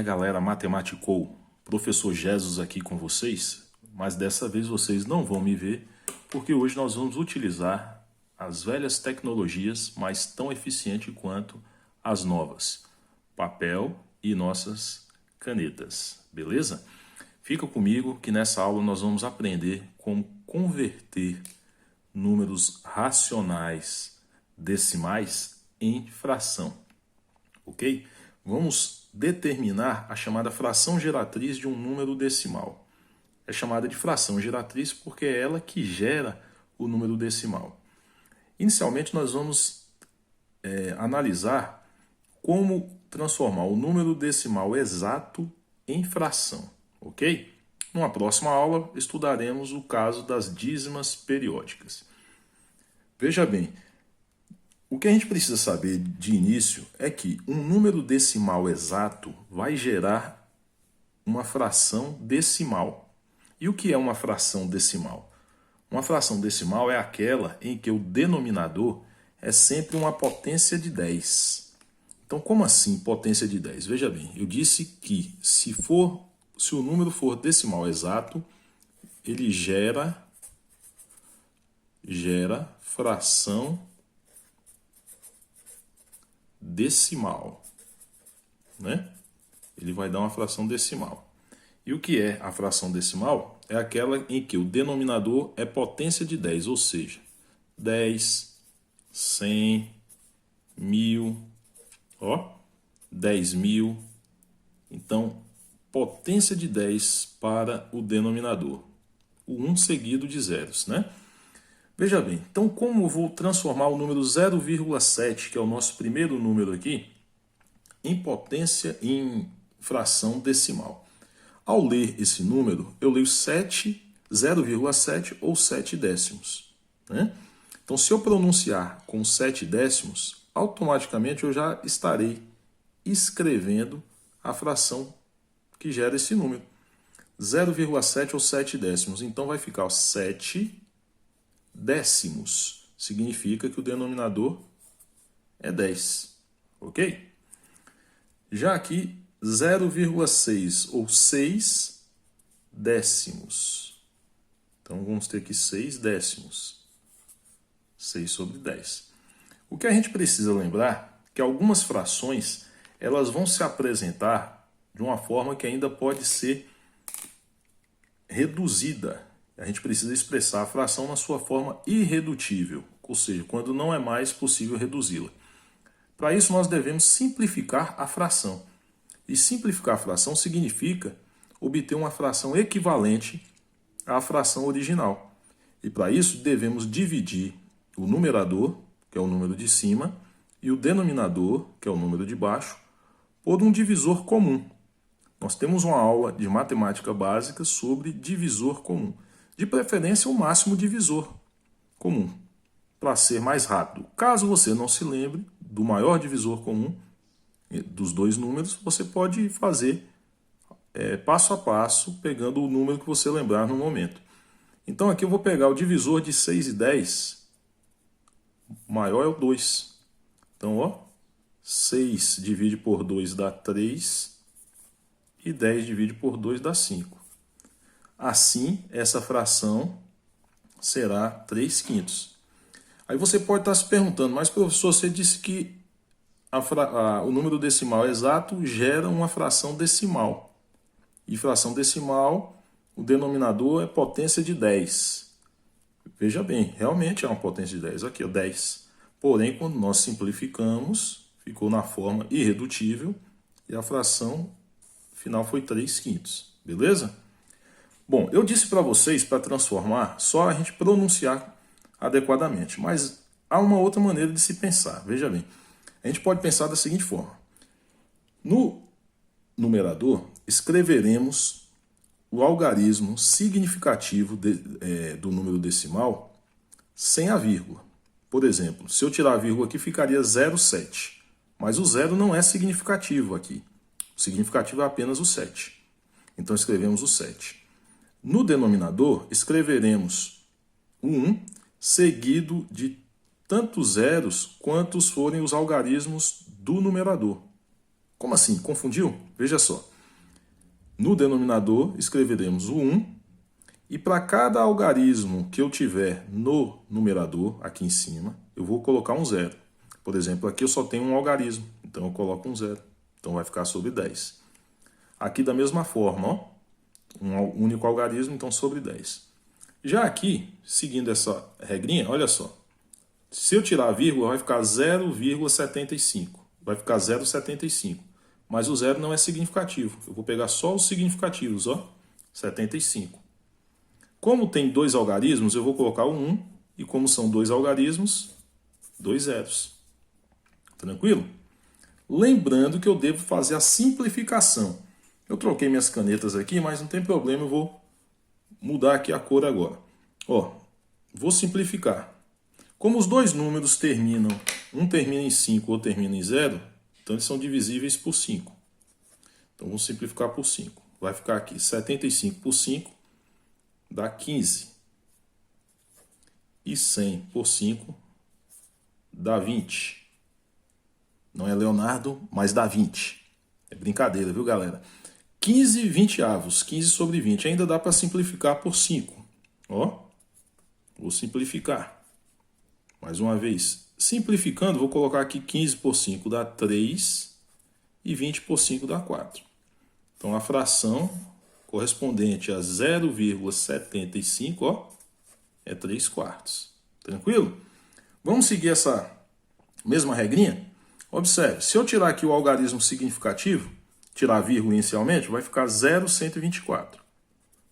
minha galera Matematicou, professor Jesus aqui com vocês, mas dessa vez vocês não vão me ver, porque hoje nós vamos utilizar as velhas tecnologias, mas tão eficiente quanto as novas, papel e nossas canetas, beleza? Fica comigo que nessa aula nós vamos aprender como converter números racionais decimais em fração, ok? Vamos determinar a chamada fração geratriz de um número decimal. É chamada de fração geratriz porque é ela que gera o número decimal. Inicialmente nós vamos analisar como transformar o número decimal exato em fração, ok? Numa próxima aula estudaremos o caso das dízimas periódicas. Veja bem, o que a gente precisa saber de início é que um número decimal exato vai gerar uma fração decimal. E o que é uma fração decimal? Uma fração decimal é aquela em que o denominador é sempre uma potência de 10. Então, como assim potência de 10? Veja bem, eu disse que se o número for decimal exato, ele gera fração decimal, né? Ele vai dar uma fração decimal. E o que é a fração decimal? É aquela em que o denominador é potência de 10, ou seja, 10, 100, 1000, 10.000. Então, potência de 10 para o denominador. O 1 seguido de zeros, né? Veja bem, então como eu vou transformar o número 0,7, que é o nosso primeiro número aqui, em fração decimal? Ao ler esse número, eu leio 0,7 ou 7 décimos, né? Então, se eu pronunciar com 7 décimos, automaticamente eu já estarei escrevendo a fração que gera esse número. 0,7 ou 7 décimos. Então, vai ficar 7 décimos. Significa que o denominador é 10, ok? Já aqui, 0,6 ou 6 décimos. Então, vamos ter aqui 6 décimos. 6 sobre 10. O que a gente precisa lembrar é que algumas frações elas vão se apresentar de uma forma que ainda pode ser reduzida. A gente precisa expressar a fração na sua forma irredutível, ou seja, quando não é mais possível reduzi-la. Para isso, nós devemos simplificar a fração. E simplificar a fração significa obter uma fração equivalente à fração original. E para isso, devemos dividir o numerador, que é o número de cima, e o denominador, que é o número de baixo, por um divisor comum. Nós temos uma aula de matemática básica sobre divisor comum. De preferência, o máximo divisor comum, para ser mais rápido. Caso você não se lembre do maior divisor comum dos dois números, você pode fazer passo a passo, pegando o número que você lembrar no momento. Então aqui eu vou pegar o divisor de 6 e 10, o maior é o 2. Então, 6 divide por 2 dá 3, e 10 divide por 2 dá 5. Assim, essa fração será 3/5. Aí você pode estar se perguntando, mas professor, você disse que o número decimal exato gera uma fração decimal. E fração decimal, o denominador é potência de 10. Veja bem, realmente é uma potência de 10. Aqui, 10. Porém, quando nós simplificamos, ficou na forma irredutível e a fração final foi 3/5. Beleza? Bom, eu disse para vocês, para transformar, só a gente pronunciar adequadamente. Mas há uma outra maneira de se pensar. Veja bem, a gente pode pensar da seguinte forma. No numerador, escreveremos o algarismo significativo do número decimal sem a vírgula. Por exemplo, se eu tirar a vírgula aqui, ficaria 0,7. Mas o 0 não é significativo aqui. O significativo é apenas o 7. Então, escrevemos o 7. No denominador, escreveremos o 1 seguido de tantos zeros quantos forem os algarismos do numerador. Como assim? Confundiu? Veja só. No denominador, escreveremos o 1. E para cada algarismo que eu tiver no numerador, aqui em cima, eu vou colocar um 0. Por exemplo, aqui eu só tenho um algarismo, então eu coloco um 0. Então vai ficar sobre 10. Aqui da mesma forma, ó, um único algarismo, então sobre 10. Já aqui, seguindo essa regrinha, olha só. Se eu tirar a vírgula, vai ficar 0,75. Vai ficar 0,75. Mas o 0 não é significativo. Eu vou pegar só os significativos, ó. 75. Como tem dois algarismos, eu vou colocar o 1. E como são dois algarismos, 2 zeros. Tranquilo? Lembrando que eu devo fazer a simplificação. Eu troquei minhas canetas aqui, mas não tem problema, eu vou mudar aqui a cor agora. Ó, vou simplificar. Como os dois números terminam, um termina em 5, outro termina em 0, então eles são divisíveis por 5. Então vamos simplificar por 5. Vai ficar aqui 75 por 5 dá 15. E 100 por 5 dá 20. Não é Leonardo, mas dá 20. É brincadeira, viu, galera? 15 20avos, 15 sobre 20. Ainda dá para simplificar por 5. Ó, vou simplificar. Mais uma vez, simplificando, vou colocar aqui 15 por 5 dá 3 e 20 por 5 dá 4. Então, a fração correspondente a 0,75, ó, é 3 quartos. Tranquilo? Vamos seguir essa mesma regrinha? Observe, se eu tirar aqui o algarismo significativo, tirar a vírgula inicialmente, vai ficar 0,124.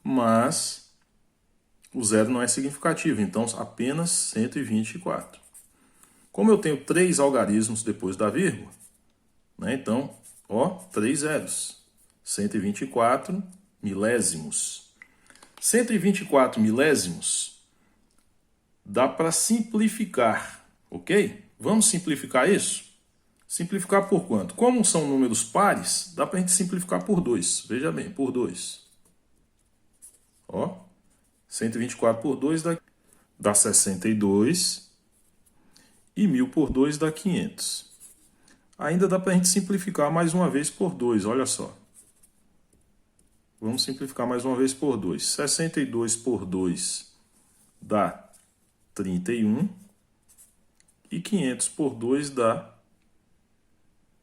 Mas o 0 não é significativo, então apenas 124. Como eu tenho 3 algarismos depois da vírgula, né, então, ó, 3 zeros. 124 milésimos. 124 milésimos dá para simplificar, ok? Vamos simplificar isso? Simplificar por quanto? Como são números pares, dá para a gente simplificar por 2. Veja bem, por 2. Ó, 124 por 2 dá 62. E 1000 por 2 dá 500. Ainda dá para a gente simplificar mais uma vez por 2, olha só. Vamos simplificar mais uma vez por 2. 62 por 2 dá 31. E 500 por 2 dá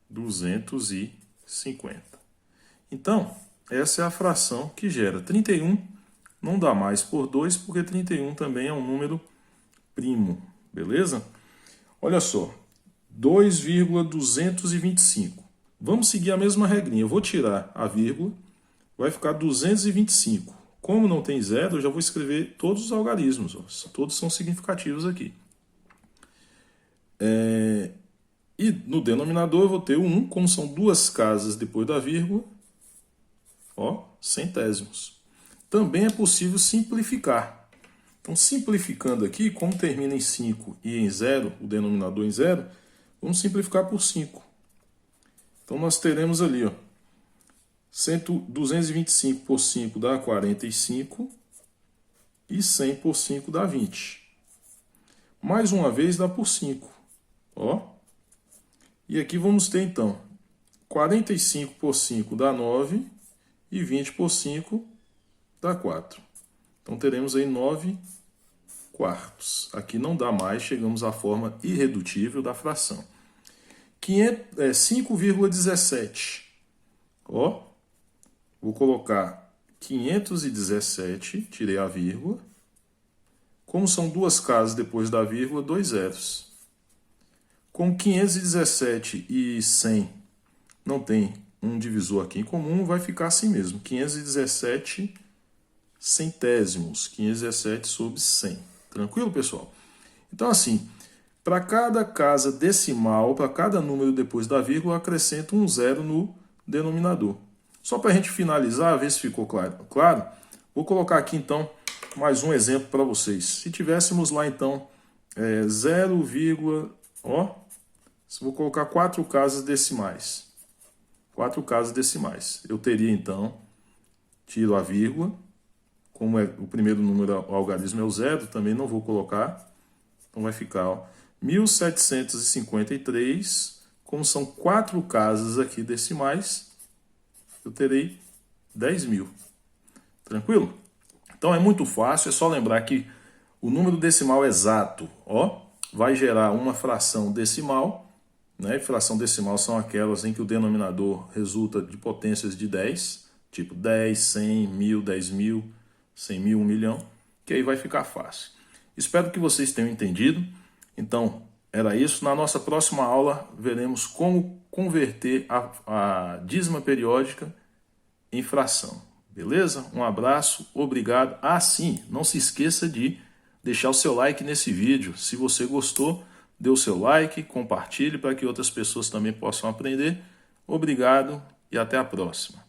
250. Então, essa é a fração que gera 31. Não dá mais por 2, porque 31 também é um número primo, beleza? Olha só, 2,225. Vamos seguir a mesma regrinha. Eu vou tirar a vírgula, vai ficar 225. Como não tem zero, eu já vou escrever todos os algarismos. Ó. Todos são significativos aqui. E no denominador eu vou ter o 1, como são duas casas depois da vírgula, ó, centésimos. Também é possível simplificar. Então, simplificando aqui, como termina em 5 e em 0, o denominador em 0, vamos simplificar por 5. Então, nós teremos ali, ó, 225 por 5 dá 45 e 100 por 5 dá 20. Mais uma vez dá por 5. Ó. E aqui vamos ter, então, 45 por 5 dá 9 e 20 por 5 dá 4. Então, teremos aí 9 quartos. Aqui não dá mais, chegamos à forma irredutível da fração. 5,17. Ó, vou colocar 517, tirei a vírgula. Como são duas casas depois da vírgula, 2 zeros. Com 517 e 100 não tem um divisor aqui em comum, vai ficar assim mesmo. 517 centésimos. 517 sobre 100. Tranquilo, pessoal? Então, assim, para cada casa decimal, para cada número depois da vírgula, eu acrescento um zero no denominador. Só para a gente finalizar, ver se ficou claro, vou colocar aqui, então, mais um exemplo para vocês. Se tivéssemos lá, então, 0, ó, vou colocar 4 casas decimais. 4 casas decimais. Eu teria, então, tiro a vírgula. Como o primeiro número, o algarismo é o 0, também não vou colocar. Então vai ficar, ó, 1753. Como são 4 casas aqui decimais, eu terei 10.000. Tranquilo? Então é muito fácil, é só lembrar que o número decimal exato, ó, vai gerar uma fração decimal, né? Fração decimal são aquelas em que o denominador resulta de potências de 10, tipo 10, 100, 1000, 10.000, 100.000, 1 milhão, que aí vai ficar fácil. Espero que vocês tenham entendido. Então, era isso. Na nossa próxima aula, veremos como converter a dízima periódica em fração. Beleza? Um abraço, obrigado. Ah, sim, não se esqueça de deixar o seu like nesse vídeo. Se você gostou, dê o seu like, compartilhe para que outras pessoas também possam aprender. Obrigado e até a próxima.